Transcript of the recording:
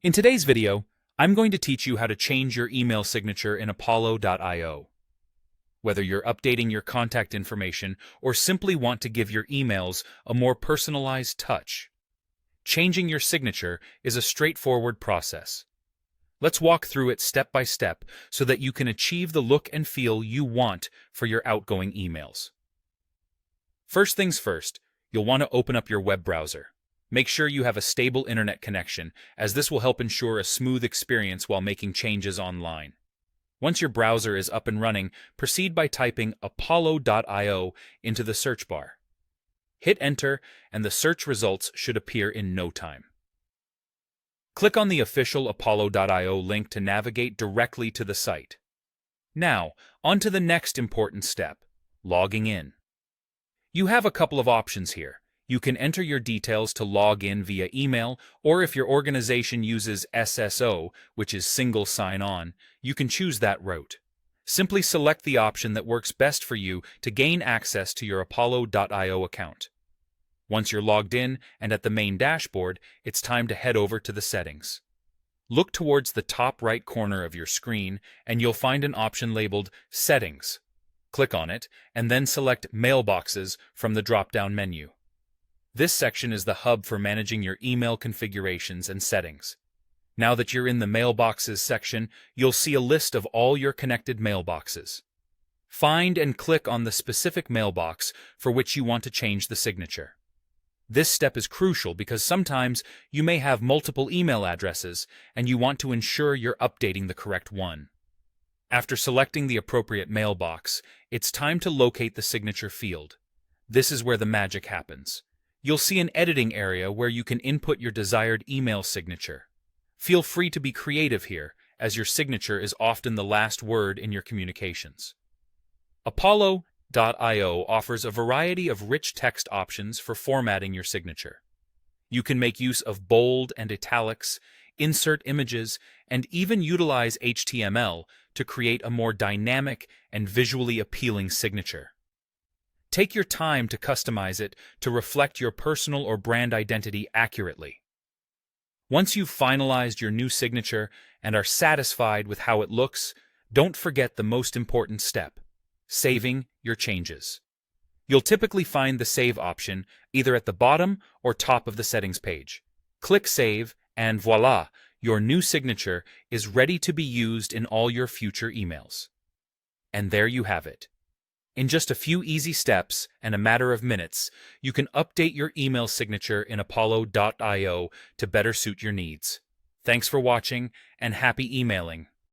In today's video, I'm going to teach you how to change your email signature in Apollo.io. Whether you're updating your contact information or simply want to give your emails a more personalized touch, changing your signature is a straightforward process. Let's walk through it step by step so that you can achieve the look and feel you want for your outgoing emails. First things first, you'll want to open up your web browser. Make sure you have a stable internet connection, as this will help ensure a smooth experience while making changes online. Once your browser is up and running, proceed by typing apollo.io into the search bar. Hit enter, and the search results should appear in no time. Click on the official apollo.io link to navigate directly to the site. Now, on to the next important step, logging in. You have a couple of options here. You can enter your details to log in via email, or if your organization uses SSO, which is single sign-on, you can choose that route. Simply select the option that works best for you to gain access to your Apollo.io account. Once you're logged in and at the main dashboard, it's time to head over to the settings. Look towards the top right corner of your screen, and you'll find an option labeled Settings. Click on it, and then select Mailboxes from the drop-down menu. This section is the hub for managing your email configurations and settings. Now that you're in the Mailboxes section, you'll see a list of all your connected mailboxes. Find and click on the specific mailbox for which you want to change the signature. This step is crucial because sometimes you may have multiple email addresses and you want to ensure you're updating the correct one. After selecting the appropriate mailbox, it's time to locate the signature field. This is where the magic happens. You'll see an editing area where you can input your desired email signature. Feel free to be creative here, as your signature is often the last word in your communications. Apollo.io offers a variety of rich text options for formatting your signature. You can make use of bold and italics, insert images, and even utilize HTML to create a more dynamic and visually appealing signature. Take your time to customize it to reflect your personal or brand identity accurately. Once you've finalized your new signature and are satisfied with how it looks, don't forget the most important step: saving your changes. You'll typically find the Save option either at the bottom or top of the settings page. Click Save, and voila, your new signature is ready to be used in all your future emails. And there you have it. In just a few easy steps and a matter of minutes, you can update your email signature in Apollo.io to better suit your needs. Thanks for watching, and happy emailing.